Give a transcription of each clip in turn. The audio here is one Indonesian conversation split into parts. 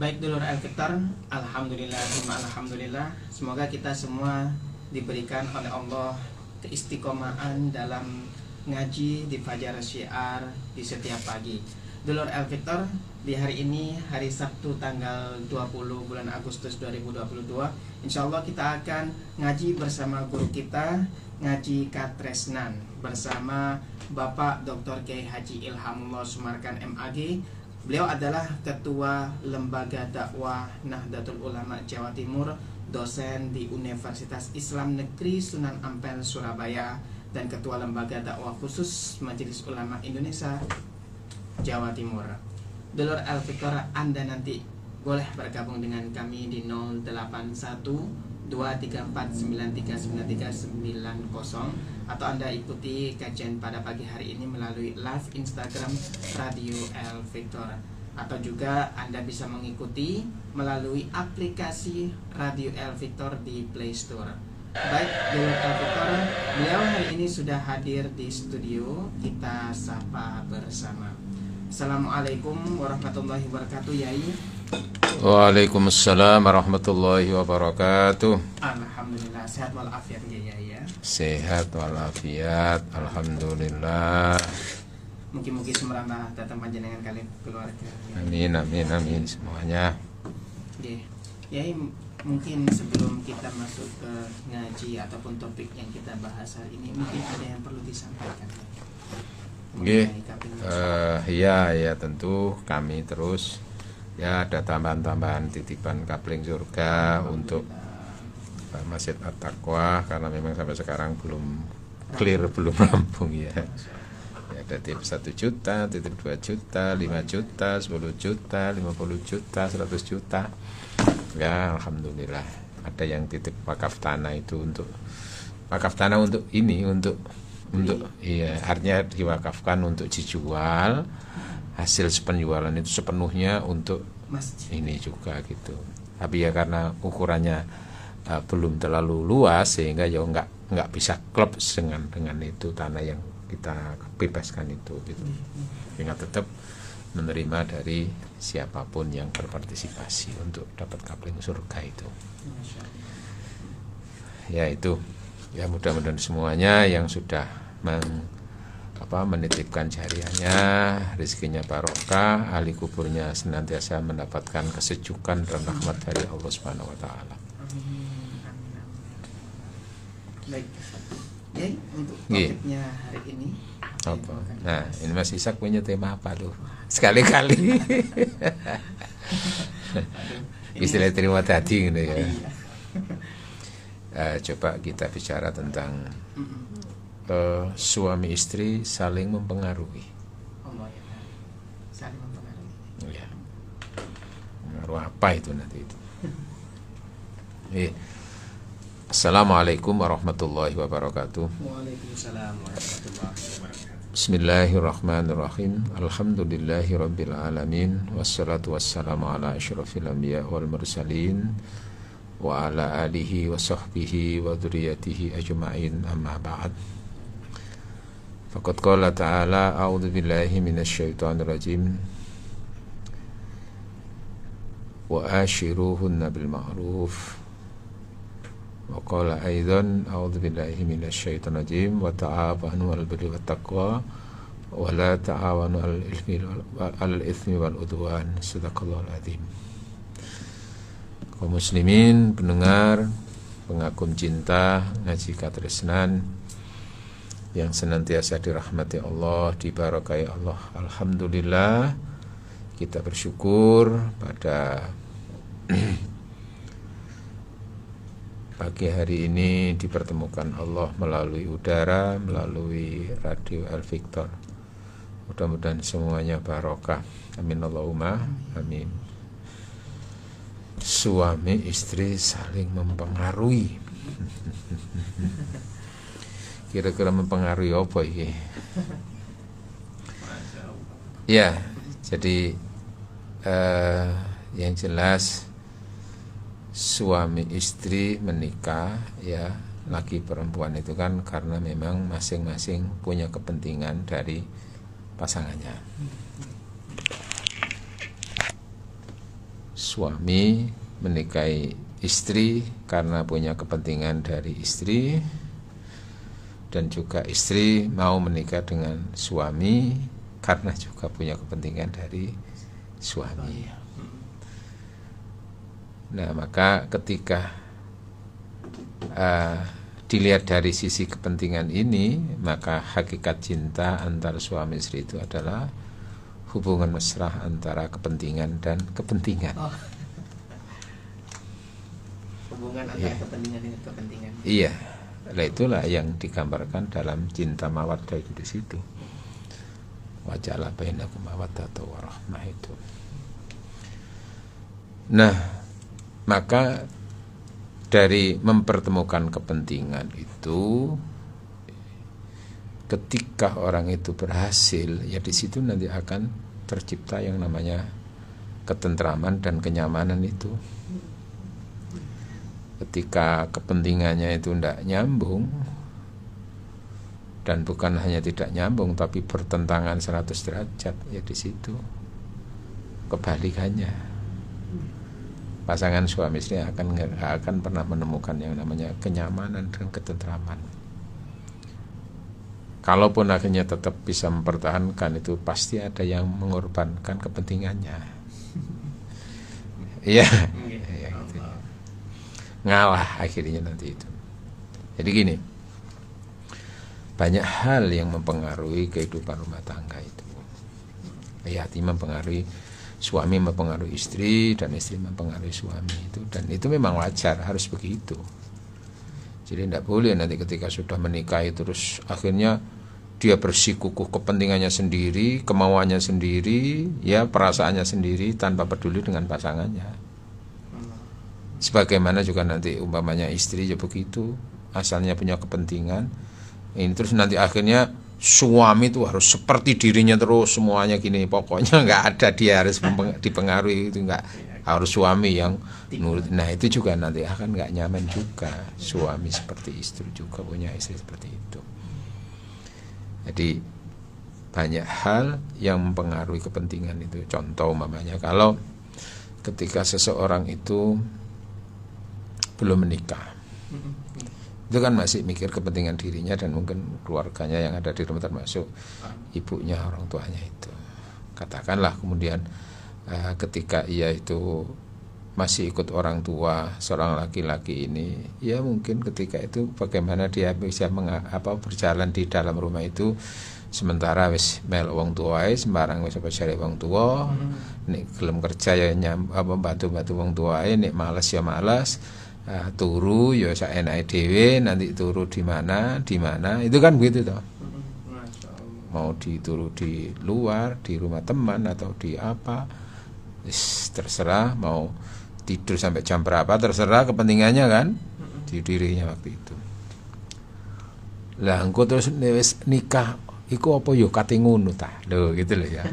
Baik dulur Al-Fitar, alhamdulillah, alhamdulillah. Semoga kita semua diberikan oleh Allah keistiqomahan dalam ngaji di Fajar Syiar di setiap pagi. Dulur Al-Fitar, di hari ini hari Sabtu tanggal 20 bulan Agustus 2022, insya Allah kita akan ngaji bersama guru kita, ngaji Katresnan, bersama Bapak Dr. Kiai Haji Ilhamullah Sumarkan MAG. Beliau adalah Ketua Lembaga Dakwah Nahdlatul Ulama Jawa Timur, dosen di Universitas Islam Negeri Sunan Ampel Surabaya, dan Ketua Lembaga Dakwah Khusus Majelis Ulama Indonesia Jawa Timur. Dulur Al-Fitar, Anda nanti boleh bergabung dengan kami di 081 234939390, atau Anda ikuti kajian pada pagi hari ini melalui live Instagram Radio Al-Fitar, atau juga Anda bisa mengikuti melalui aplikasi Radio Al-Fitar di Play Store. Baik, dulur Al-Fitar, beliau hari ini sudah hadir di studio, kita sapa bersama. Assalamualaikum warahmatullahi wabarakatuh, Yai. Waalaikumsalam warahmatullahi wabarakatuh. Alhamdulillah, sehat walafiat ya, ya. Sehat walafiat, alhamdulillah. Mungkin semerambah datang panjenengan kalian keluarga. Amin, amin, amin semuanya. Oke, Yai, mungkin sebelum kita masuk ke ngaji ataupun topik yang kita bahas hari ini, mungkin ada yang perlu disampaikan. Oke, ya tentu kami terus. Ya, ada tambahan-tambahan titipan kapling surga untuk Masjid At-Taqwa, karena memang sampai sekarang belum clear, belum rampung ya. Ya, ada titip 1 juta, titip 2 juta, 5 juta, 10 juta, 50 juta, 100 juta. Ya, alhamdulillah. Ada yang titip wakaf tanah itu untuk wakaf tanah untuk ini, untuk iya, artinya diwakafkan untuk dijual. Hasil penjualan itu sepenuhnya untuk ini juga gitu. Tapi ya karena ukurannya belum terlalu luas, sehingga ya nggak bisa klop dengan itu tanah yang kita bebaskan itu gitu. Sehingga tetap menerima dari siapapun yang berpartisipasi untuk dapat kapling surga itu. Ya itu, ya mudah-mudahan semuanya yang sudah menitipkan jariahnya, rezekinya barokah, ahli kuburnya senantiasa mendapatkan kesejukan dan rahmat dari Allah Subhanahu wa taala. Baik. Ya, untuk topiknya hari ini apa? Nah, ini Mas Ishak punya tema apa loh? Sekali-kali. Istilah terima tadi gitu ya. Coba kita bicara tentang suami istri saling mempengaruhi. Saling mempengaruhi. Ya. Pengaruh apa itu nanti itu? Assalamualaikum warahmatullahi wabarakatuh. Waalaikumsalam warahmatullahi wabarakatuh. Bismillahirrahmanirrahim. Alhamdulillahi rabbil alamin. Wassalatu wassalamu ala asyrafil anbiya wal mursalin wa ala alihi wa sahbihi wa dzurriyyatihi ajma'in, amma ba'd. Faqad qala ta'ala a'udzu billahi minasyaitonir rajim wa ashiruhunna bil ma'ruf wa qala aidan a'udzu billahi minasyaitonir rajim wa ta'awanu 'alal birri wat taqwa wa la ta'awanu 'alal itsmi wal udwan. Shadaqallahul azim. Kaum muslimin, pendengar, pengagum cinta ngaji Katresnan yang senantiasa dirahmati Allah, diberkahi Allah. Alhamdulillah, kita bersyukur pada pagi hari ini dipertemukan Allah melalui udara, melalui Radio Al-Fitar. Mudah-mudahan semuanya barokah. Amin Allahumma amin. Suami istri saling mempengaruhi. Kira-kira mempengaruhi apa ini? Ya, jadi yang jelas suami istri menikah, ya, laki perempuan itu kan karena memang masing-masing punya kepentingan dari pasangannya. suami menikahi istri karena punya kepentingan dari istri, dan juga istri mau menikah dengan suami karena juga punya kepentingan dari suami. Nah, maka ketika dilihat dari sisi kepentingan ini, maka hakikat cinta antara suami istri itu adalah hubungan mesra antara kepentingan dan kepentingan. Hubungan antara kepentingan dengan kepentingan. Iya, nah itulah yang digambarkan dalam cinta mawaddah itu di situ. Waja'ala bainakum mawaddatan wa rahmah itu. Nah, maka dari mempertemukan kepentingan itu, ketika orang itu berhasil, ya di situ nanti akan tercipta yang namanya ketentraman dan kenyamanan itu. Ketika kepentingannya itu tidak nyambung, dan bukan hanya tidak nyambung tapi bertentangan 100 derajat, ya di situ kebalikannya. Pasangan suami istri akan pernah menemukan yang namanya kenyamanan dan ketentraman. Kalaupun akhirnya tetap bisa mempertahankan, itu pasti ada yang mengorbankan kepentingannya. Iya, gitu. Ngalah akhirnya nanti itu. Jadi gini, banyak hal yang mempengaruhi kehidupan rumah tangga itu. Hati mempengaruhi suami, mempengaruhi istri, dan istri mempengaruhi suami itu. Dan itu memang wajar, harus begitu. Jadi tidak boleh nanti ketika sudah menikahi terus akhirnya dia bersikukuh kepentingannya sendiri, kemauannya sendiri, ya perasaannya sendiri tanpa peduli dengan pasangannya. Sebagaimana juga nanti umpamanya istri ya begitu, asalnya punya kepentingan ini, terus nanti akhirnya suami itu harus seperti dirinya terus semuanya gini, pokoknya nggak ada, dia harus dipengaruhi, itu nggak, harus suami yang nurut. Nah itu juga nanti akan nggak nyaman juga, suami seperti istri juga punya istri seperti itu. Jadi banyak hal yang mempengaruhi kepentingan itu. Contoh umpamanya kalau ketika seseorang itu belum menikah, itu kan masih mikir kepentingan dirinya dan mungkin keluarganya yang ada di rumah, termasuk ibunya, orang tuanya itu. Katakanlah kemudian ketika ia itu masih ikut orang tua, seorang laki-laki ini, ya mungkin ketika itu bagaimana dia bisa berjalan di dalam rumah itu, sementara wis mel wong tuae sembarang wis cari wong tua, nek gelem kerja ya bantu-bantu wong tuae, nek males ya males, turu ya saenake dhewe, nanti turu di mana itu kan begitu toh. Mau dituru di luar, di rumah teman atau di apa, terserah, mau tidur sampai jam berapa terserah, kepentingannya kan di dirinya waktu itu. Lah engko terus wis nikah iku apa yo kate ngono ta lho, gitu loh ya.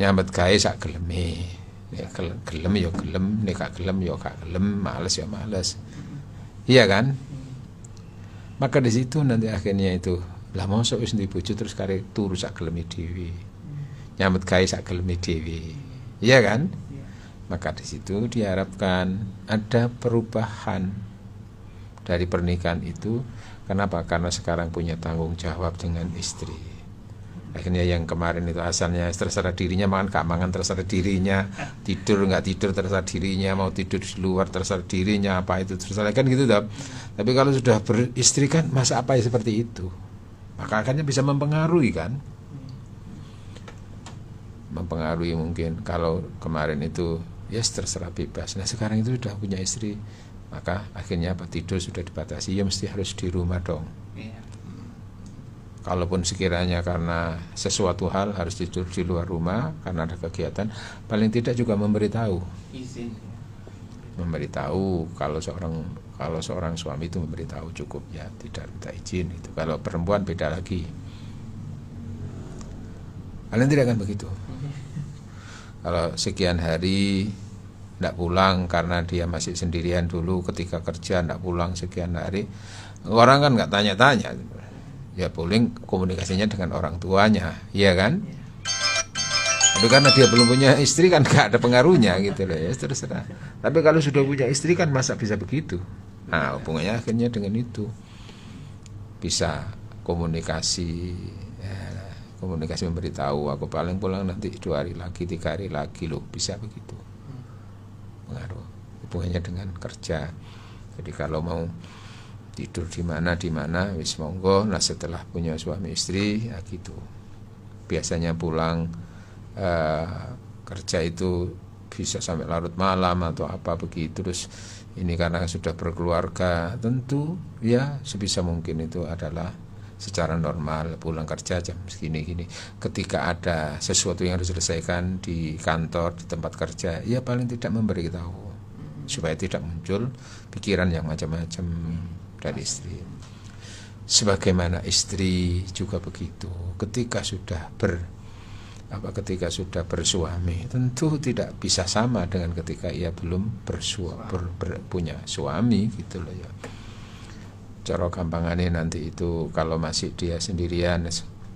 Nyambet gawe sak geleme, nek gelem yo gelem, nek gak gelem yo gak gelem, males yo males, iya kan. Maka di situ nanti akhirnya itu, lah mosok wis ndek bojo terus kare turu sak geleme dhewe, nyambet gawe sak geleme dhewe, iya kan? Maka di situ diharapkan ada perubahan dari pernikahan itu. Kenapa? Karena sekarang punya tanggung jawab dengan istri. Akhirnya yang kemarin itu asalnya terserah dirinya, makan gak mangan terserah dirinya, tidur nggak tidur terserah dirinya, mau tidur di luar terserah dirinya, apa itu terserah, kan gitu toh. Tapi kalau sudah beristri kan masa apa ya seperti itu, maka akhirnya bisa mempengaruhi kan. Mempengaruhi mungkin kalau kemarin itu yes terserah bebas, nah sekarang itu sudah punya istri, maka akhirnya apa, tidur sudah dibatasi, ya mesti harus di rumah dong. Kalaupun sekiranya karena sesuatu hal harus tidur di luar rumah karena ada kegiatan, paling tidak juga memberitahu. Memberitahu, kalau seorang suami itu memberitahu cukup ya, tidak minta izin itu. Kalau perempuan beda lagi. Kalian tidak akan begitu. Kalau sekian hari tidak pulang karena dia masih sendirian dulu ketika kerja, tidak pulang sekian hari, orang kan nggak tanya-tanya, ya paling komunikasinya dengan orang tuanya, iya kan? Tapi karena dia belum punya istri kan gak ada pengaruhnya gitu loh ya, terserah. Tapi kalau sudah punya istri kan masa bisa begitu. Nah hubungannya akhirnya dengan itu bisa komunikasi, komunikasi memberitahu aku paling pulang nanti 2 hari lagi, 3 hari lagi loh, bisa begitu. Pengaruh hubungannya dengan kerja. Jadi kalau mau tidur di mana wis monggo. Nah setelah punya suami istri ya gitu. Biasanya pulang kerja itu bisa sampai larut malam atau apa begitu. Terus ini karena sudah berkeluarga, tentu ya sebisa mungkin itu adalah secara normal pulang kerja jam segini-gini. Ketika ada sesuatu yang harus diselesaikan di kantor, di tempat kerja, ya paling tidak memberitahu supaya tidak muncul pikiran yang macam-macam dari istri. Sebagaimana istri juga begitu. Ketika sudah bersuami, tentu tidak bisa sama dengan ketika ia belum punya suami gitu loh ya. Cara gampangannya nanti itu kalau masih dia sendirian,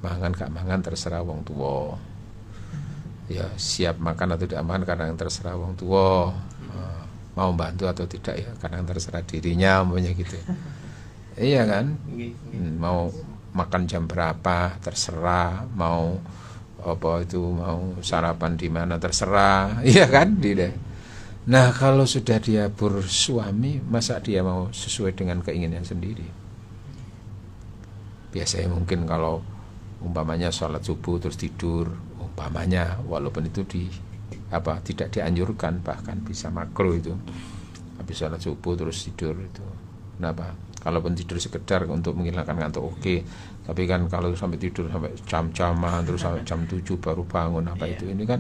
mangan gak mangan terserah wong tua. Ya siap makan atau tidak makan kadang terserah wong tua. Mau bantu atau tidak ya kadang terserah dirinya umpamanya gitu. Iya kan? Mau makan jam berapa terserah, mau mau sarapan di mana terserah, iya kan? Nah kalau sudah dia bersuami, masa dia mau sesuai dengan keinginan sendiri? Biasanya mungkin kalau umpamanya sholat subuh terus tidur, umpamanya walaupun itu tidak dianjurkan, bahkan bisa makruh itu. Habis sholat subuh terus tidur itu. Kenapa? Kalaupun tidur sekedar untuk menghilangkan ngantuk oke. Tapi kan kalau sampai tidur sampai jam-jaman terus sampai jam 7 baru bangun itu ini kan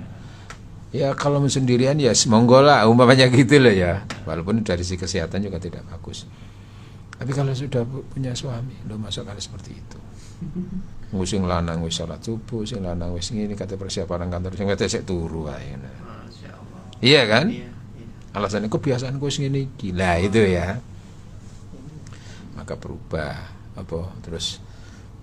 ya kalau sendirian ya monggo lah umpamanya gitu loh ya. Walaupun dari sisi kesehatan juga tidak bagus. Tapi kalau sudah punya suami, lo masuk kali seperti itu. Sing lanang wis salat subuh, sing lanang wis ngene kate persiapan kantor sing wete sik turu wae. Iya kan? Alasannya kebiasaan wis ngene iki. Lah itu ya. Maka berubah terus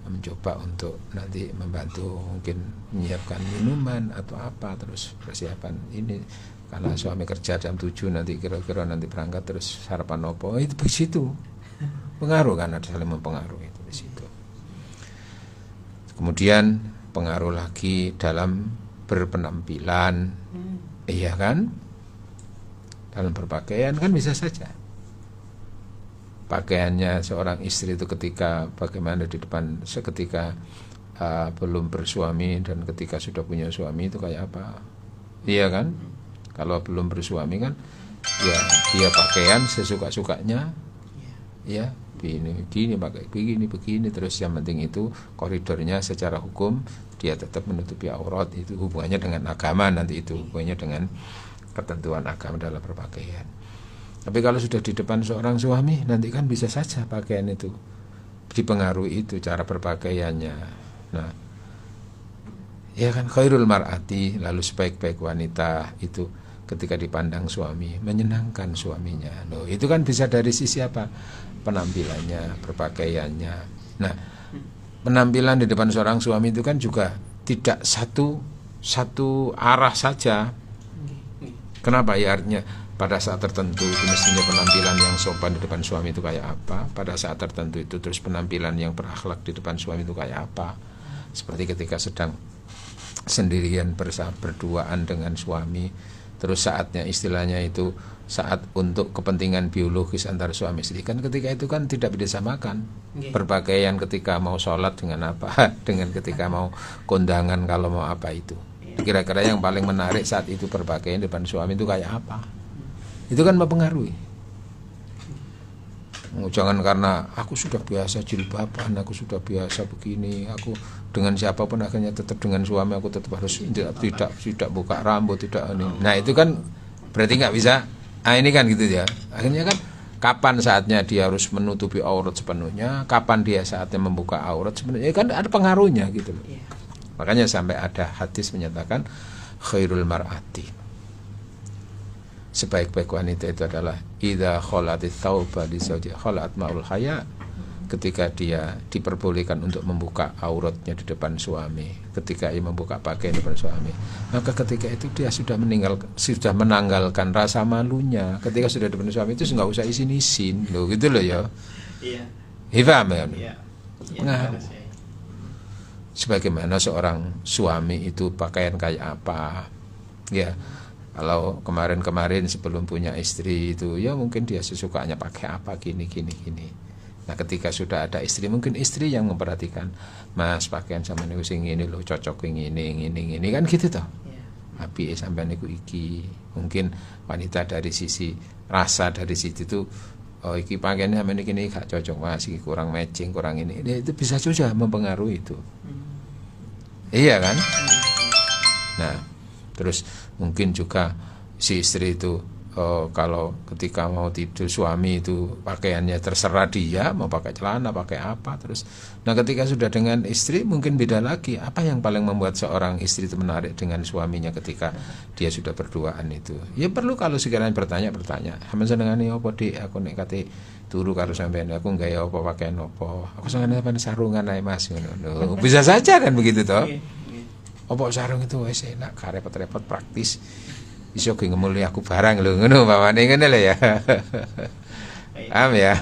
mencoba untuk nanti membantu mungkin menyiapkan minuman atau apa, terus persiapan ini karena suami kerja jam 7 nanti kira-kira nanti berangkat terus sarapan opo itu di situ pengaruh kan, ada saling mempengaruhi itu di situ. Kemudian pengaruh lagi dalam berpenampilan, iya kan, dalam berpakaian kan bisa saja pakaiannya seorang istri itu ketika bagaimana di depan seketika belum bersuami dan ketika sudah punya suami itu kayak apa, iya kan? Kalau belum bersuami kan ya dia pakaian sesuka-sukanya, ya begini pakai begini terus yang penting itu koridornya secara hukum dia tetap menutupi aurat, itu hubungannya dengan agama, nanti itu hubungannya dengan ketentuan agama dalam berpakaian. Tapi kalau sudah di depan seorang suami, nanti kan bisa saja pakaian itu dipengaruhi itu cara berpakaiannya. Nah, ya kan khairul mar'ati, lalu sebaik-baik wanita itu ketika dipandang suami menyenangkan suaminya. Loh, itu kan bisa dari sisi apa? Penampilannya, berpakaiannya. Nah, penampilan di depan seorang suami itu kan juga tidak satu arah saja. Kenapa ya? Artinya pada saat tertentu itu mestinya penampilan yang sopan di depan suami itu kayak apa, pada saat tertentu itu terus penampilan yang berakhlak di depan suami itu kayak apa. Seperti ketika sedang sendirian berduaan dengan suami, terus saatnya istilahnya itu saat untuk kepentingan biologis antara suami istri, kan ketika itu kan tidak disamakan berpakaian ketika mau sholat dengan apa dengan ketika mau kondangan kalau mau apa itu. Kira-kira yang paling menarik saat itu berpakaian di depan suami itu kayak apa, itu kan mempengaruhi. Jangan karena aku sudah biasa jilbaban, aku sudah biasa begini, aku dengan siapapun akhirnya tetap dengan suami aku tetap harus tidak buka rambut, tidak ini. Nah itu kan berarti nggak bisa. Nah ini kan gitu ya. Akhirnya kan kapan saatnya dia harus menutupi aurat sepenuhnya, kapan dia saatnya membuka aurat sepenuhnya, kan ada pengaruhnya gitu loh. Makanya sampai ada hadis menyatakan khairul mar'ati, sebaik-baik wanita itu adalah idza khalatit thauba li zawji khalat ma'ul haya, ketika dia diperbolehkan untuk membuka auratnya di depan suami, ketika ia membuka pakaian di depan suami, maka ketika itu dia sudah menanggalkan rasa malunya. Ketika sudah di depan suami itu nggak usah isin-isin loh, gitu loh ya. Iya. Paham ya? Iya. Pengaruh. Sebagaimana seorang suami itu pakaian kayak apa, ya. Kalau kemarin-kemarin sebelum punya istri itu, ya mungkin dia sesukanya pakai apa, gini. Nah ketika sudah ada istri, mungkin istri yang memperhatikan, Mas pakaian sama niku sing ini loh, cocok ini kan gitu toh. Api sampai niku iki. Mungkin wanita dari sisi rasa, dari sisi itu, oh iki pakaiannya sama niku ini gak cocok Mas, iki kurang matching, kurang ini. Itu bisa saja mempengaruhi itu. Iya kan? Nah, terus mungkin juga si istri itu kalau ketika mau tidur, suami itu pakaiannya terserah dia mau pakai celana, pakai apa terus. Nah ketika sudah dengan istri mungkin beda lagi. Apa yang paling membuat seorang istri itu menarik dengan suaminya ketika dia sudah berduaan itu? Ya perlu kalau sekiranya bertanya, "Sampeyan senengane apa, Dik? Aku nek kate turu karo sampean aku gaya apa, pakaian apa? Aku senengane sarungan ae Mas." Ngono. Bisa saja kan begitu toh. Apa sarung itu wis enak, gak repot-repot, praktis. Iso ge ngemuli aku barang lho, ngono umpamane ngene lho ya. Paham ya?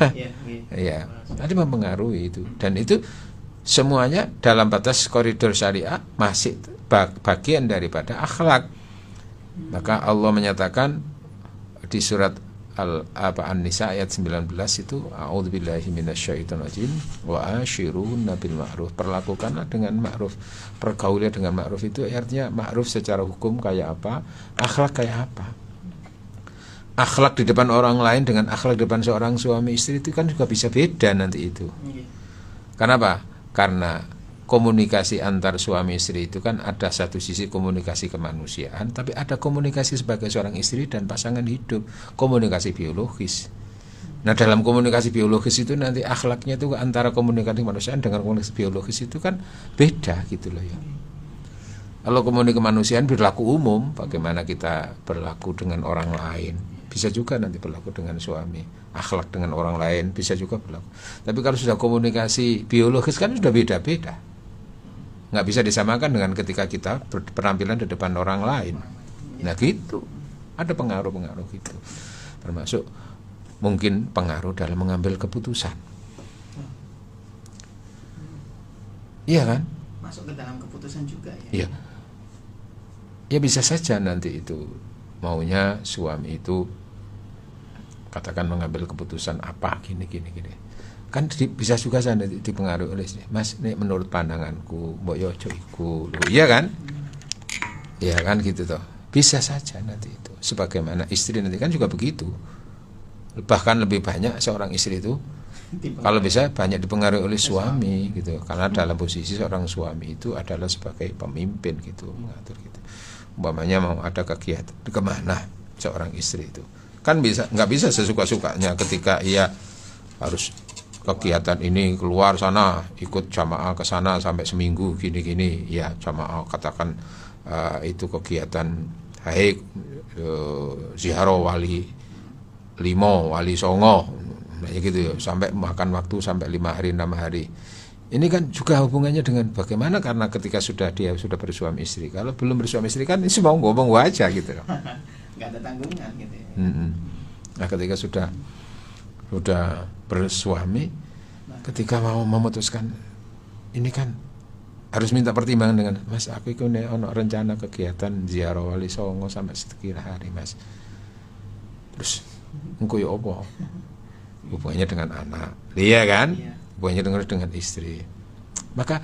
Iya. Tadi mempengaruhi itu. Dan itu semuanya dalam batas koridor syariah, masih bagian daripada akhlak. Maka Allah menyatakan di surat An-Nisa ayat 19 itu, a'udzubillahi minasyaitonirrajim wa asyiruna bil ma'ruf. Perlakukanlah dengan ma'ruf. Pergaulilah dengan ma'ruf itu artinya ma'ruf secara hukum kayak apa, akhlak kayak apa. Akhlak di depan orang lain dengan akhlak di depan seorang suami istri itu kan juga bisa beda nanti itu. Kenapa? Karena komunikasi antar suami istri itu kan ada satu sisi komunikasi kemanusiaan, tapi ada komunikasi sebagai seorang istri dan pasangan hidup, komunikasi biologis. Nah dalam komunikasi biologis itu nanti akhlaknya itu antara komunikasi kemanusiaan dengan komunikasi biologis itu kan beda gitu loh ya. Kalau komunikasi kemanusiaan berlaku umum, bagaimana kita berlaku dengan orang lain, bisa juga nanti berlaku dengan suami. Akhlak dengan orang lain bisa juga berlaku. Tapi kalau sudah komunikasi biologis kan sudah beda-beda. Nggak bisa disamakan dengan ketika kita berpenampilan di depan orang lain. Nah gitu, ada pengaruh-pengaruh gitu. Termasuk mungkin pengaruh dalam mengambil keputusan. Iya kan? Masuk ke dalam keputusan juga ya. Iya. Ya bisa saja nanti itu maunya suami itu katakan mengambil keputusan apa gini. Kan bisa juga sana dipengaruhi oleh Mas, ini menurut pandanganku mbok yo aja iku. Iya kan? Iya kan gitu toh. Bisa saja nanti itu. Sebagaimana istri nanti kan juga begitu. Bahkan lebih banyak seorang istri itu kalau bisa banyak dipengaruhi oleh suami gitu. Karena dalam posisi seorang suami itu adalah sebagai pemimpin gitu, mengatur gitu. Umpamanya mau ada kegiatan kemana seorang istri itu. Kan nggak bisa sesuka-sukanya ketika ia harus kegiatan ini keluar sana ikut jamaah ke sana sampai seminggu gini ya jamaah katakan itu kegiatan ziarah wali 5 wali songo gitu ya, sampai makan waktu sampai 5 hari 6 hari. Ini kan juga hubungannya dengan bagaimana, karena ketika dia sudah bersuami istri. Kalau belum bersuami istri kan ini mau ngomong aja gitu loh. Nggak ada tanggungan gitu ya. Nah ketika sudah bersuami, ketika mau memutuskan ini kan harus minta pertimbangan dengan Mas, aku itu ono rencana kegiatan ziarah wali songo sampai sekian hari Mas. Terus engko yo apa? Hubungannya dengan anak, iya kan? Hubungannya dengan istri. Maka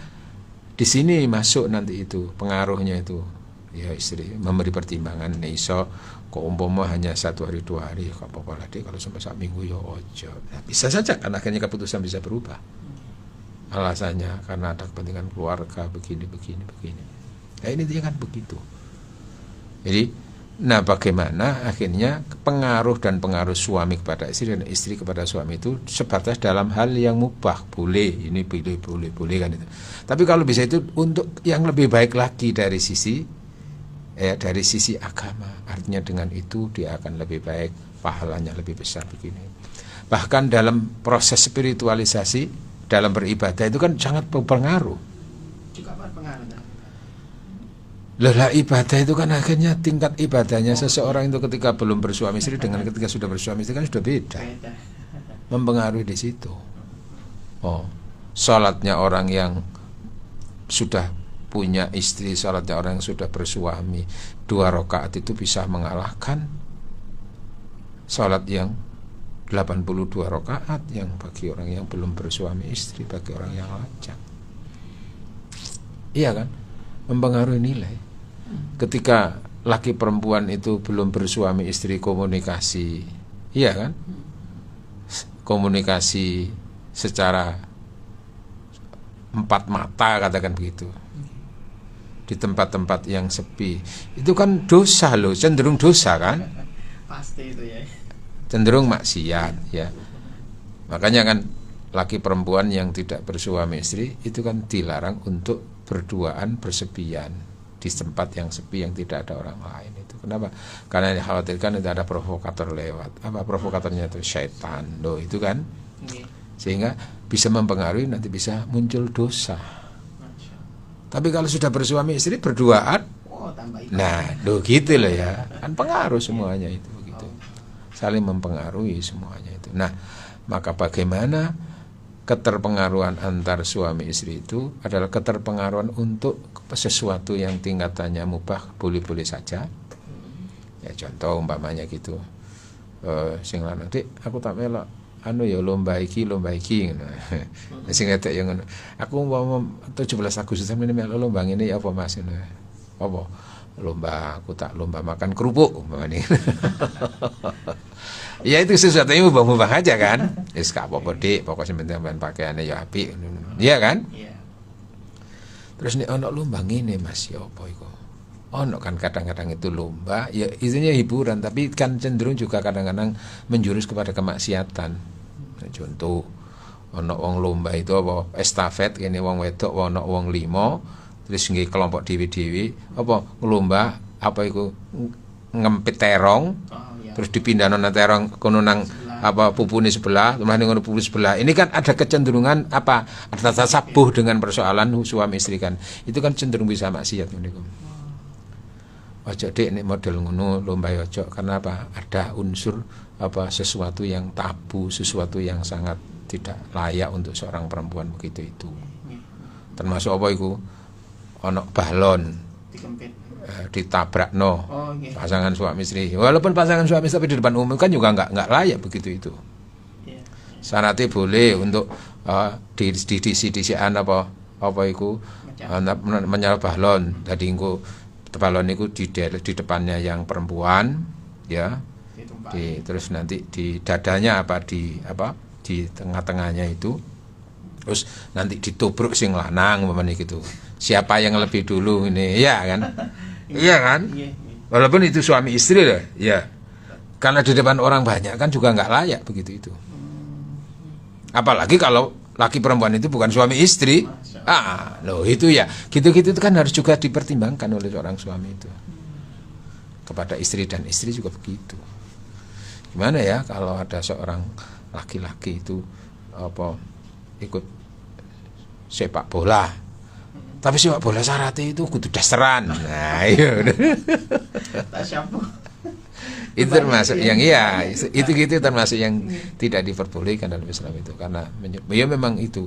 di sini masuk nanti itu pengaruhnya itu. Ya istri memberi pertimbangan, iso kok umpama hanya 1 hari 2 hari ya apa-apa lah deh, kalau sampai 1 minggu ya ojo. Nah, bisa saja kan akhirnya keputusan bisa berubah. Alasannya karena ada kepentingan keluarga begini. Nah ini dia kan begitu. Jadi nah bagaimana akhirnya pengaruh suami kepada istri dan istri kepada suami itu sebatas dalam hal yang mubah, boleh ini boleh kan itu. Tapi kalau bisa itu untuk yang lebih baik lagi dari sisi agama, artinya dengan itu dia akan lebih baik, pahalanya lebih besar begini. Bahkan dalam proses spiritualisasi dalam beribadah itu kan sangat berpengaruh. Juga berpengaruh. Lah ibadah itu kan akhirnya tingkat ibadahnya seseorang itu ketika belum bersuami istri dengan ketika sudah bersuami istri kan sudah beda. Mempengaruhi di situ. Oh, salatnya orang yang sudah punya istri, salatnya orang yang sudah bersuami, 2 rakaat itu bisa mengalahkan salat yang 82 rakaat yang bagi orang yang belum bersuami istri, bagi orang yang lajang. Iya kan? Mempengaruhi nilai. Ketika laki perempuan itu belum bersuami istri komunikasi, iya kan? Komunikasi secara 4 mata katakan begitu. Di tempat-tempat yang sepi. Itu kan dosa loh, cenderung dosa kan? Pasti itu ya. Cenderung maksiat ya. Makanya kan laki perempuan yang tidak bersuami istri itu kan dilarang untuk berduaan bersepian di tempat yang sepi yang tidak ada orang lain itu. Kenapa? Karena dikhawatirkan itu ada provokator lewat. Apa provokatornya itu? Syaitan loh itu kan. Sehingga bisa mempengaruhi, nanti bisa muncul dosa. Tapi kalau sudah bersuami istri berduaan, nah loh gitu loh ya. Kan pengaruh semuanya itu begitu. Saling mempengaruhi semuanya itu. Nah, maka bagaimana keterpengaruhan antar suami istri itu adalah keterpengaruhan untuk sesuatu yang tingkatannya mubah, boleh-boleh saja. Ya contoh umpamanya gitu. Sing lanang, "Dik, aku tak melok anu ya lomba iki ngono." Sing wedok ya ngono. "Aku mau 17 Agustus sampe melok lomba ngene ya apa Mas?" Ngono. "Apa?" "Lomba, aku tak lomba makan kerupuk." Umpamane. Ya itu sesuatu yang mubah-mubah aja kan. Wis gak apa-apa Dik, pokoknya penting pakaiannya ya apik. Iya kan? Iya. Terus nek ono lomba ngene Mas, ya apa iku? Ono kan kadang-kadang itu lomba, ya isinya hiburan, tapi kan cenderung juga kadang-kadang menjurus kepada kemaksiatan. Nah, contoh ono wong lomba itu apa estafet kene wong wedok ono wong 5, terus nggih kelompok dewi-dewi apa ngelomba apa iku ngempit terong. Terus dipindah nona terong kono nang apa pupune sebelah, rumah ning pupune sebelah. Ini kan ada kecenderungan apa? Ada tasabuh dengan persoalan suami istri kan. Itu kan cenderung bisa maksiat niku. Ojo Dik nek model ngono lomba ojo karena apa? Ada unsur apa sesuatu yang tabu, sesuatu yang sangat tidak layak untuk seorang perempuan begitu itu. Termasuk apa iku? Ono balon ditabrakno pasangan suami istri. Walaupun pasangan suami istri tapi di depan umum kan juga nggak layak begitu itu. Syaratnya boleh untuk di apa iku menyala balon. Tadi engko balon itu di depannya yang perempuan ya. Terus nanti di dadanya di tengah-tengahnya itu. Terus nanti ditubruk sing lanang umpamane gitu. Siapa yang lebih dulu ini ya kan? Iya kan? Walaupun itu suami istri lah, ya. Karena di depan orang banyak kan juga nggak layak begitu itu. Apalagi kalau laki perempuan itu bukan suami istri. Loh itu ya. Gitu-gitu itu kan harus juga dipertimbangkan oleh seorang suami itu. Kepada istri dan istri juga begitu. Gimana ya kalau ada seorang laki-laki itu apa ikut sepak bola. Tapi sepak bola syaratnya itu kudu dasteran. Nah, iya. Itu termasuk yang itu termasuk yang tidak diperbolehkan dalam Islam itu karena ya memang itu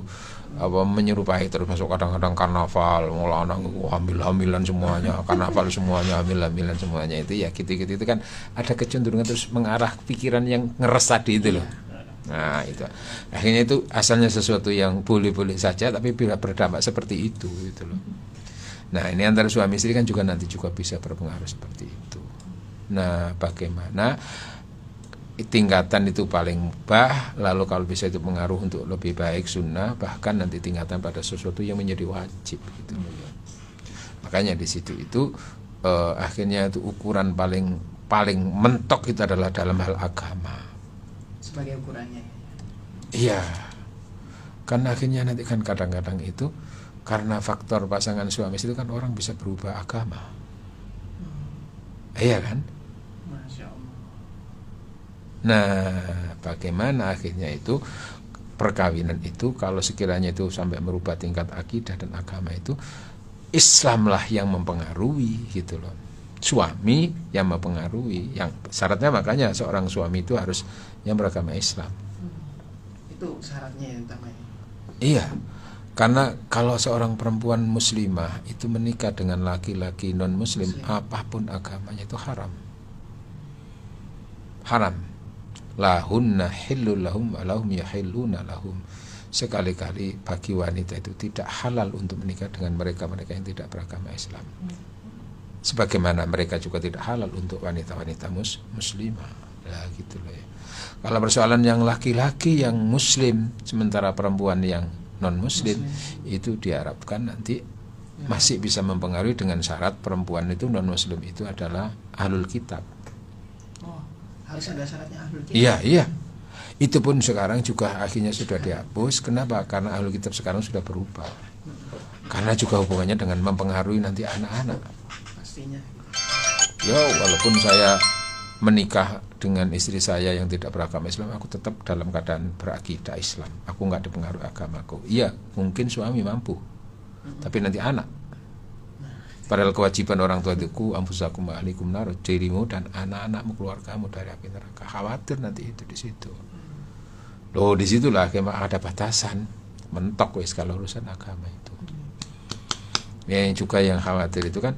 apa menyerupai terus masuk kadang-kadang karnaval, mulai hamil-hamilan semuanya, karnaval semuanya hamil-hamilan semuanya itu ya gitu-gitu itu kan ada kecenderungan terus mengarah pikiran yang ngeres tadi itu loh. Nah itu akhirnya itu asalnya sesuatu yang boleh-boleh saja tapi bila berdampak seperti itu gitu loh. Nah ini antara suami istri kan juga nanti juga bisa berpengaruh seperti itu. Nah bagaimana tingkatan itu paling mubah, lalu kalau bisa itu pengaruh untuk lebih baik sunnah, bahkan nanti tingkatan pada sesuatu yang menjadi wajib gitu loh ya. Makanya di situ itu akhirnya itu ukuran paling mentok itu adalah dalam hal agama. Sebagai ukurannya. Iya. Karena akhirnya nanti kan kadang-kadang itu karena faktor pasangan suami istri itu kan orang bisa berubah agama. Iya kan? Masya Allah. Nah, bagaimana akhirnya itu perkawinan itu kalau sekiranya itu sampai merubah tingkat akidah dan agama itu, Islamlah yang mempengaruhi gitu loh. Suami yang mempengaruhi, yang syaratnya makanya seorang suami itu harus yang beragama Islam. Itu syaratnya yang utama. Iya. Karena kalau seorang perempuan muslimah itu menikah dengan laki-laki non muslim, apapun agamanya itu haram. Haram. Lahunna hillul lahum wa lahum yahilluna lahum. Sekali-kali bagi wanita itu tidak halal untuk menikah dengan mereka-mereka yang tidak beragama Islam. Sebagaimana mereka juga tidak halal untuk wanita-wanita muslimah. Nah, gitu loh ya. Kalau persoalan yang laki-laki yang muslim sementara perempuan yang non muslim itu diharapkan nanti masih bisa mempengaruhi dengan syarat perempuan itu non muslim itu adalah ahlul kitab. Oh, harus ada syaratnya ahlul kitab. Iya. Itu pun sekarang juga akhirnya sudah dihapus. Kenapa? Karena ahlul kitab sekarang sudah berubah. Karena juga hubungannya dengan mempengaruhi nanti anak-anak. Pastinya. Ya, walaupun saya menikah dengan istri saya yang tidak beragama Islam, aku tetap dalam keadaan berakidah Islam. Aku nggak dipengaruhi agamaku. Iya, mungkin suami mampu, tapi nanti anak. Padahal kewajiban orang tua itu anfusakum wa ahlikum nar, dirimu dan anak-anakmu, keluargamu dari api neraka. Khawatir nanti itu di situ. Loh, disitulah ada batasan. Mentok wis kalau urusan agama itu. Yang juga yang khawatir itu kan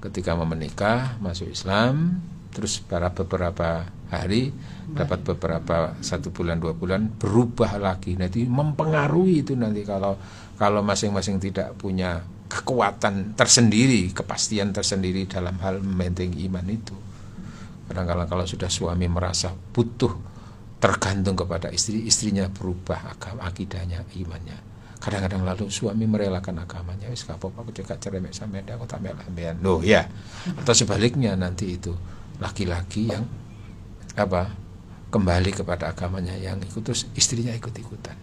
ketika mau menikah masuk Islam, terus pada beberapa hari dapat beberapa 1 bulan 2 bulan berubah lagi, nanti mempengaruhi itu nanti kalau masing-masing tidak punya kekuatan tersendiri, kepastian tersendiri dalam hal membentengi iman itu. Kadang-kadang kalau sudah suami merasa butuh tergantung kepada istri, istrinya berubah agama, akidahnya, imannya. Kadang-kadang lalu suami merelakan agamanya, wis kapok aku cekak ceremek sampean aku tak sampean. Loh ya. Atau sebaliknya nanti itu laki-laki yang kembali kepada agamanya yang ikut, terus istrinya ikut-ikutan.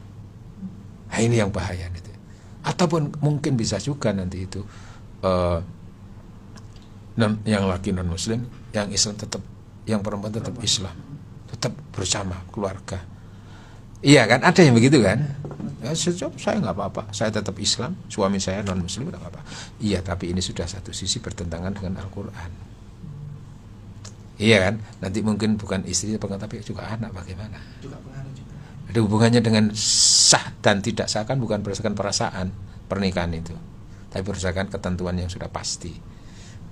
Nah, ini yang bahaya itu. Ataupun mungkin bisa juga nanti itu yang laki non muslim, yang Islam tetap, yang perempuan tetap Islam, tetap bersama keluarga. Iya kan, ada yang begitu kan? Ya, saya nggak apa-apa, saya tetap Islam, suami saya non muslim nggak apa-apa. Iya, tapi ini sudah satu sisi bertentangan dengan Al-Quran. Iya kan, nanti mungkin bukan istri tapi juga anak, bagaimana? Juga pengaruh juga. Ada hubungannya dengan sah dan tidak sah kan bukan berdasarkan perasaan pernikahan itu, tapi berdasarkan ketentuan yang sudah pasti.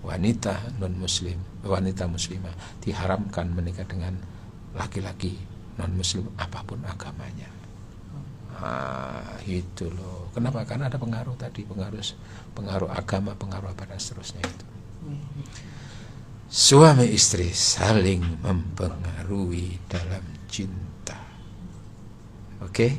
Wanita non muslim, wanita muslimah diharamkan menikah dengan laki-laki non muslim apapun agamanya. Itu loh. Kenapa? Karena ada pengaruh tadi, pengaruh agama, pengaruh apa dan seterusnya itu. Suami istri saling mempengaruhi dalam cinta. Oke?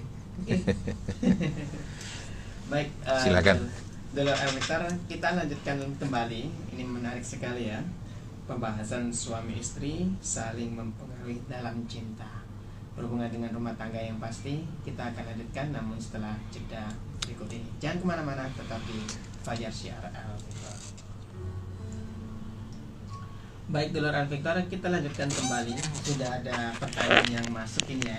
Baik, silakan. Dulu Victor, kita lanjutkan kembali. Ini menarik sekali ya. Pembahasan suami istri saling mempengaruhi dalam cinta. Berhubungan dengan rumah tangga yang pasti. Kita akan lanjutkan namun setelah jeda berikut ini. Jangan kemana-mana, tetap di Fajar Syiar Al-Victor. Baik, Dulur Al-Victor, kita lanjutkan kembali. Sudah ada pertanyaan yang masuk ini ya.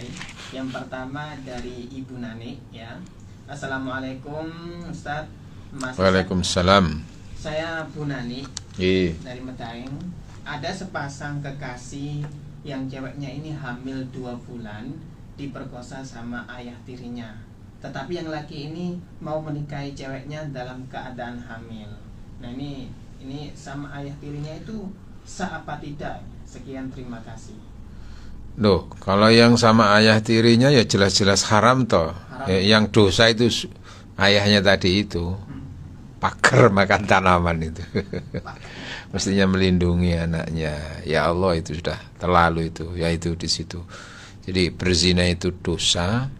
Yang pertama dari Ibu Nani ya. Assalamualaikum Ustadz. Waalaikumsalam. Saya Bu Nani dari Medaeng. Ada sepasang kekasih yang ceweknya ini hamil 2 bulan, diperkosa sama ayah tirinya. Tetapi yang laki ini mau menikahi ceweknya dalam keadaan hamil. Nah ini sama ayah tirinya itu sah apa tidak? Sekian, terima kasih. Loh, kalau yang sama ayah tirinya ya jelas-jelas haram toh. Ya, yang dosa itu ayahnya tadi itu. Pagar makan tanaman itu. Mestinya melindungi anaknya. Ya Allah, itu sudah terlalu itu. Ya itu di situ. Jadi berzina itu dosa.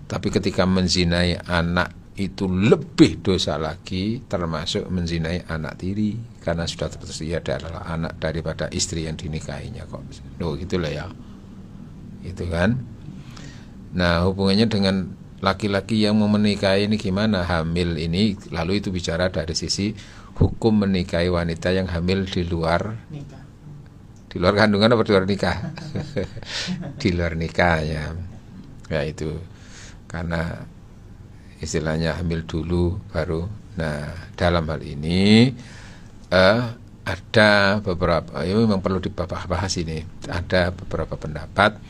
Tapi ketika menzinai anak itu lebih dosa lagi, termasuk menzinai anak tiri, karena sudah dia adalah anak daripada istri yang dinikahinya kok. Loh, gitulah ya. Itu kan. Nah, hubungannya dengan laki-laki yang mau menikahi ini gimana? Hamil ini, lalu itu bicara dari sisi hukum menikahi wanita yang hamil di luar nikah. Di luar kandungan apa di luar nikah? Di luar nikah ya. Ya itu. karena istilahnya hamil dulu baru. Nah, dalam hal ini ada beberapa, ini memang perlu dibahas ini. Ada beberapa pendapat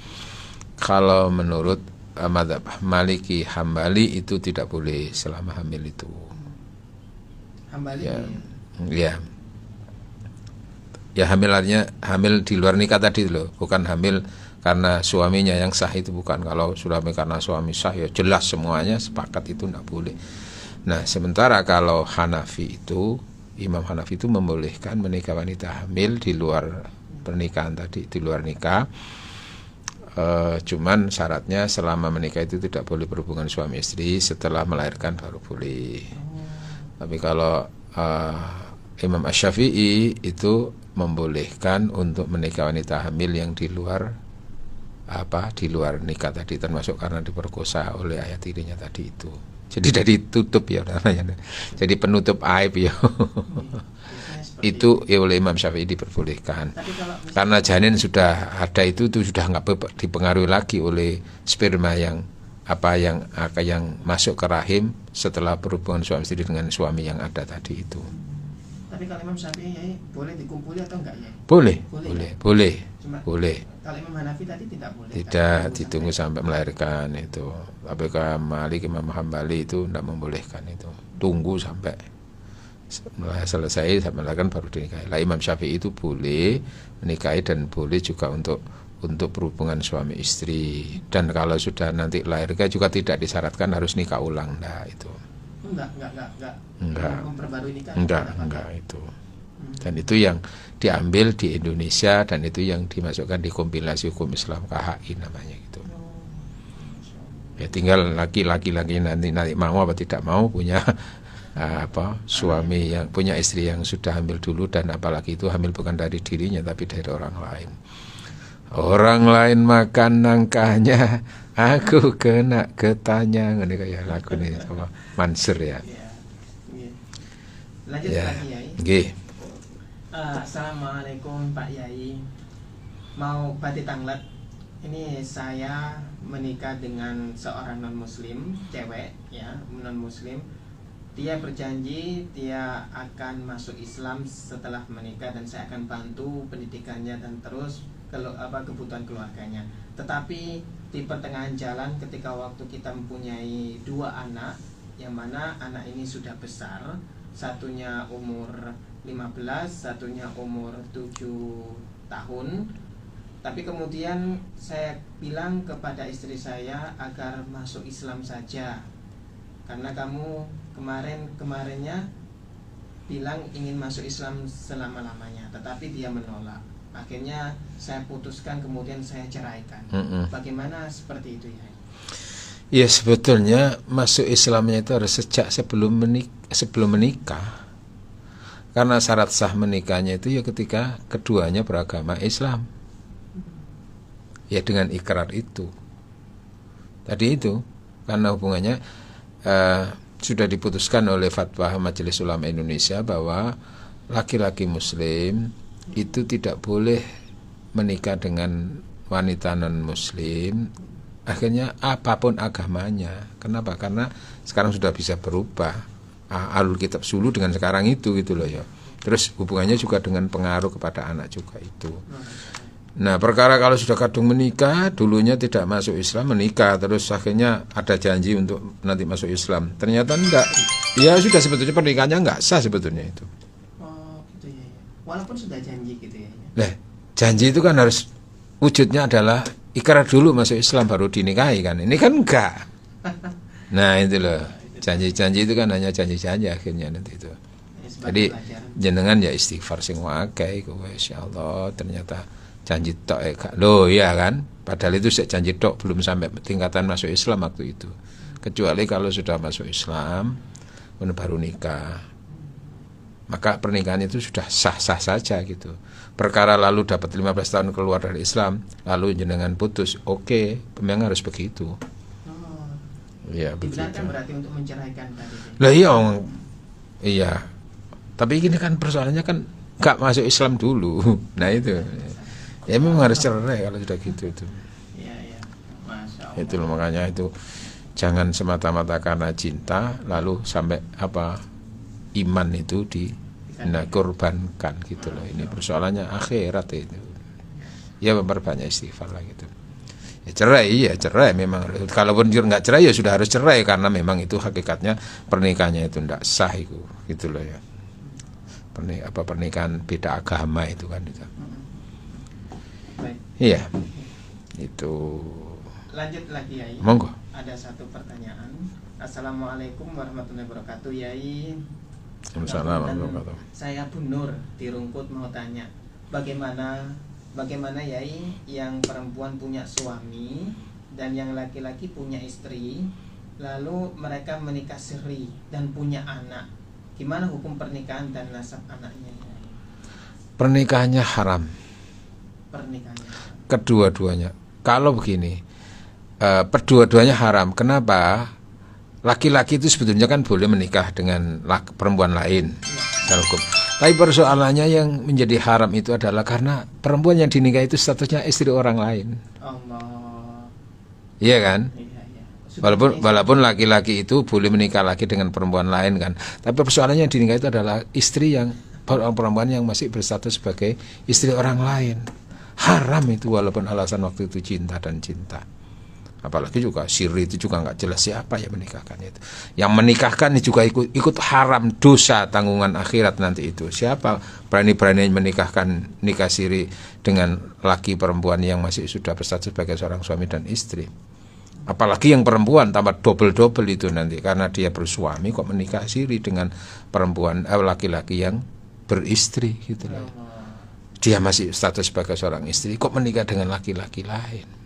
kalau menurut mazhab Maliki Hambali itu tidak boleh selama hamil itu. Hambali Ya. Ya hamil artinya hamil di luar nikah tadi loh, bukan hamil karena suaminya yang sah, itu bukan. Kalau sudah karena suami sah ya jelas semuanya sepakat itu tidak boleh. Nah, sementara kalau Hanafi itu, Imam Hanafi itu membolehkan menikah wanita hamil di luar pernikahan tadi, di luar nikah. Cuman syaratnya selama menikah itu tidak boleh berhubungan suami istri, setelah melahirkan baru boleh. Tapi kalau Imam Asy-Syafi'i itu membolehkan untuk menikah wanita hamil yang di luar di luar nikah tadi, termasuk karena diperkosa oleh ayah tirinya tadi itu. Jadi dari tutup ya namanya. Jadi penutup aib ya. Itu ya oleh Imam Syafi'i diperbolehkan. Karena janin sudah ada itu sudah nggak dipengaruhi lagi oleh sperma yang yang masuk ke rahim setelah berhubungan suami istri dengan suami yang ada tadi itu. Tapi kalau Imam Syafi'i ya, boleh dikumpuli atau enggak ya? Boleh. Cuma, boleh. Kalau Imam Hanafi tadi tidak boleh. Tidak, ditunggu sampai melahirkan itu. Tapi kalau Malik Imam Hambali itu tidak membolehkan itu. Tunggu sampai selesai sampai melahirkan baru dinikahi. Lah Imam Syafi'i itu boleh menikahi dan boleh juga untuk berhubungan suami istri. Dan kalau sudah nanti lahirkan juga tidak disyaratkan harus nikah ulang. Nah itu. Enggak. Memperbarui nikah. Enggak itu. Dan itu yang diambil di Indonesia dan itu yang dimasukkan di kompilasi hukum Islam KHI namanya gitu. Ya tinggal laki-laki nanti mau apa tidak mau punya suami yang punya istri yang sudah hamil dulu, dan apalagi itu hamil bukan dari dirinya tapi dari orang lain. Orang lain makan nangkanya, aku kena getahnya, ngene kayak lagu nih sama Mansur ya. Lanjut lagi Yai. Nggih. Assalamualaikum Pak Yai. Mau Bati Tanglet. Ini saya menikah dengan seorang non muslim, cewek ya, non muslim. Dia berjanji dia akan masuk Islam setelah menikah dan saya akan bantu pendidikannya dan terus kebutuhan keluarganya. Tetapi di pertengahan jalan ketika waktu kita mempunyai 2 anak, yang mana anak ini sudah besar, satunya umur 15, satunya umur 7 tahun. Tapi kemudian saya bilang kepada istri saya agar masuk Islam saja, karena kamu kemarinnya bilang ingin masuk Islam selama-lamanya, tetapi dia menolak. Akhirnya saya putuskan, kemudian saya ceraikan. Bagaimana seperti itu ya? Ya sebetulnya masuk Islamnya itu harus sejak sebelum menikah. Karena syarat sah menikahnya itu ya ketika keduanya beragama Islam. Ya dengan ikrar itu. Tadi itu karena hubungannya sudah diputuskan oleh fatwa Majelis Ulama Indonesia bahwa laki-laki muslim itu tidak boleh menikah dengan wanita non muslim, akhirnya apapun agamanya. Kenapa? Karena sekarang sudah bisa berubah alul kitab sulu dengan sekarang itu gitu loh ya. Terus hubungannya juga dengan pengaruh kepada anak juga itu. Nah perkara kalau sudah kadung menikah, dulunya tidak masuk Islam, menikah terus akhirnya ada janji untuk nanti masuk Islam, ternyata enggak, ya sudah sebetulnya pernikahannya enggak sah sebetulnya itu. Oh gitu ya. Walaupun sudah janji gitu ya. Nah janji itu kan harus wujudnya adalah ikrar dulu masuk Islam baru dinikahi kan. Ini kan enggak. Nah itu loh. Janji-janji itu kan hanya janji-janji akhirnya nanti itu. Jadi jenengan ya istighfar sing wae kowe insyaallah ternyata janji tok loh ya kan. Padahal itu janji tok belum sampai tingkatan masuk Islam waktu itu. Kecuali kalau sudah masuk Islam baru nikah. Maka pernikahan itu sudah sah-sah saja gitu. Perkara lalu dapat 15 tahun keluar dari Islam, lalu jenengan putus, oke, memang harus begitu. Ya, dibenarkan berarti untuk menceraikan tadi. Lah iya. Tapi ini kan persoalannya kan gak masuk Islam dulu. Nah itu. Ya memang harus cerai kalau sudah gitu itu. Iya. Masya Allah. Itu loh, makanya itu Jangan semata-mata karena cinta lalu sampai iman itu dikorbankan gitu loh. Ini persoalannya akhirat itu. Ya memperbanyak istighfar lah gitu. Ya cerai memang. Kalaupun nggak cerai ya sudah harus cerai karena memang itu hakikatnya pernikahannya itu tidak sah itu, gitu loh ya. Pernikahan beda agama itu kan itu. Iya. Itu. Lanjut lagi Yai. Monggo. Ada satu pertanyaan. Assalamualaikum warahmatullahi wabarakatuh Yai. Waalaikumsalam warahmatullahi wabarakatuh. Saya Bu Nur di Rungkut mau tanya, bagaimana Yai yang perempuan punya suami dan yang laki-laki punya istri, lalu mereka menikah siri dan punya anak. Gimana hukum pernikahan dan nasab anaknya Yai? Pernikahannya haram. Pernikahannya. Kedua-duanya. Kalau begini, kedua-duanya haram. Kenapa? Laki-laki itu sebetulnya kan boleh menikah dengan perempuan lain secara hukum. Tapi persoalannya yang menjadi haram itu adalah karena perempuan yang dinikahi itu statusnya istri orang lain. Allah. Iya kan? Iya. Walaupun laki-laki itu boleh menikah lagi dengan perempuan lain kan. Tapi persoalannya yang dinikahi itu adalah istri yang perempuan yang masih berstatus sebagai istri orang lain. Haram itu walaupun alasan waktu itu cinta dan cinta. Apalagi juga siri itu juga nggak jelas siapa yang menikahkan itu. Yang menikahkan juga ikut haram, dosa, tanggungan akhirat nanti itu. Siapa berani-berani menikahkan nikah siri dengan laki perempuan yang masih sudah berstatus sebagai seorang suami dan istri. Apalagi yang perempuan tambah double itu nanti karena dia bersuami kok menikah siri dengan perempuan laki-laki yang beristri gitu loh. Dia masih status sebagai seorang istri kok menikah dengan laki-laki lain.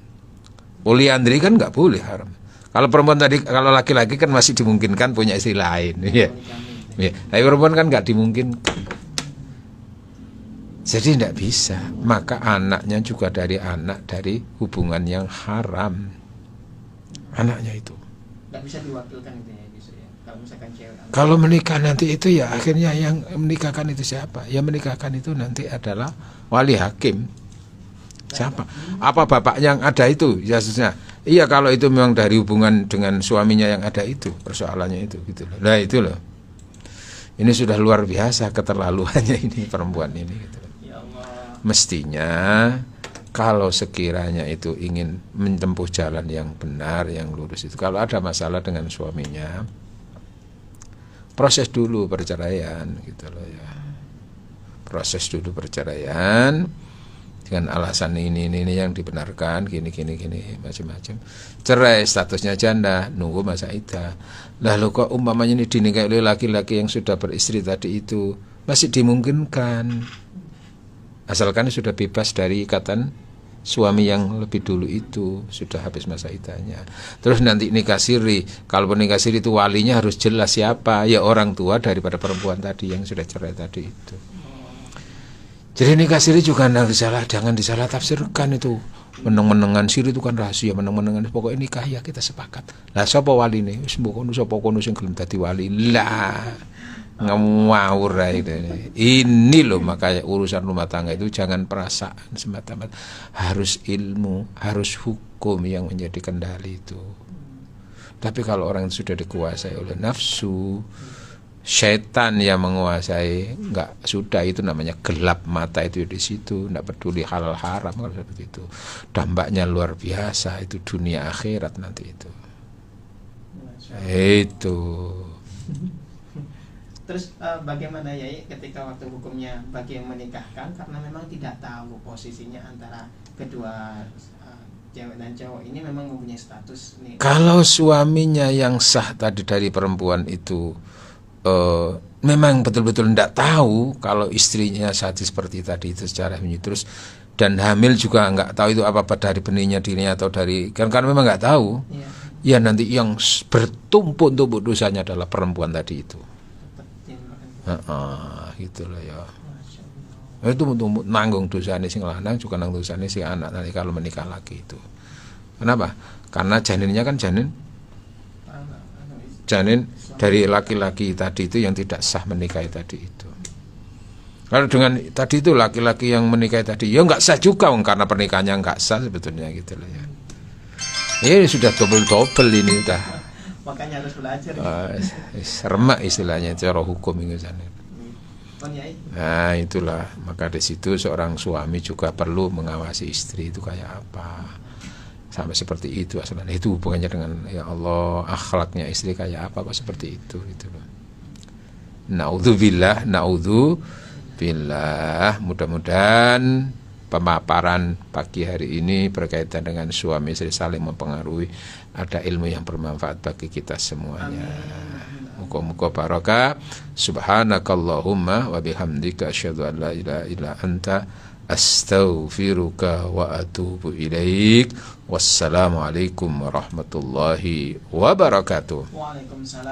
Poliandri kan nggak boleh, haram. Kalau perempuan tadi, kalau laki-laki kan masih dimungkinkan punya istri lain, ya. Tapi perempuan kan nggak dimungkinkan. Jadi tidak bisa. Maka anaknya juga dari hubungan yang haram. Anaknya itu. Nggak bisa diwakilkan gitu ya, bisa ya. Kalau misalkan cewek. Kalau menikah nanti itu ya akhirnya yang menikahkan itu siapa? Yang menikahkan itu nanti adalah wali hakim. Siapa? Apa bapak yang ada itu? Ya seharusnya. Iya kalau itu memang dari hubungan dengan suaminya yang ada itu persoalannya itu gitu loh. Nah itu loh. Ini sudah luar biasa keterlaluannya ini perempuan ini gitu. Ya Allah. Mestinya kalau sekiranya itu ingin menempuh jalan yang benar, yang lurus itu. Kalau ada masalah dengan suaminya, proses dulu perceraian gitu loh ya. Proses dulu perceraian. Dengan alasan ini yang dibenarkan gini macam-macam. Cerai statusnya janda, nunggu masa iddah. Lalu kok umpamanya ini dinikahi oleh laki-laki yang sudah beristri tadi itu masih dimungkinkan. Asalkan sudah bebas dari ikatan suami yang lebih dulu itu, sudah habis masa iddahnya. Terus nanti nikah siri, kalau nikah siri itu walinya harus jelas siapa, ya orang tua daripada perempuan tadi yang sudah cerai tadi itu. Jadi nikah siri juga jangan disalah tafsirkan itu. Meneng-menengan siri itu kan rahasia, meneng-menengan pokoknya nikah ya kita sepakat. Lah sapa waline? Wis sapa kono sing gelem dadi wali. Lah ngawur ae. Ini loh makanya urusan rumah tangga itu jangan perasaan semata-mata. Harus ilmu, harus hukum yang menjadi kendali itu. Tapi kalau orang sudah dikuasai oleh nafsu, setan yang menguasai, nggak sudah itu namanya gelap mata itu di situ, nggak peduli halal haram kalau seperti itu. Dampaknya luar biasa itu dunia akhirat nanti itu. Itu. Terus bagaimana ya ketika waktu hukumnya bagi yang menikahkan karena memang tidak tahu posisinya antara kedua cewek dan cowok ini memang mempunyai status nih. Kalau suaminya yang sah tadi dari perempuan itu memang betul-betul tidak tahu kalau istrinya sadis seperti tadi itu secara terus dan hamil juga nggak tahu itu apa dari benihnya dirinya atau dari karena memang nggak tahu ya nanti yang bertumpuk-tumpuk dosanya adalah perempuan tadi itu gitu loh ya. Itu nanggung dosanya sing lanang juga nanggung dosanya si anak nanti kalau menikah lagi itu. Kenapa? Karena janinnya kan janin dari laki-laki tadi itu yang tidak sah menikahi tadi itu. Kalau dengan tadi itu laki-laki yang menikahi tadi ya nggak sah juga karena pernikahannya nggak sah sebetulnya gitu loh ya. Ini sudah double ini udah Makanya harus belajar. Remak istilahnya cara hukum itu sana. Kon Yai. Nah itulah, maka di situ seorang suami juga perlu mengawasi istri itu kayak apa, sampai seperti itu asalnya. Itu hubungannya dengan ya Allah, akhlaknya istri kayak apa kok seperti itu gitu. Naudzubillah, mudah-mudahan pemaparan pagi hari ini berkaitan dengan suami istri saling mempengaruhi, ada ilmu yang bermanfaat bagi kita semuanya. Muka-muka barokah. Subhanakallahumma wa bihamdika asyhadu an la ilaha illa anta astaghfiruka wa atubu ilaik. Wassalamualaikum warahmatullahi wabarakatuh. Waalaikumsalam.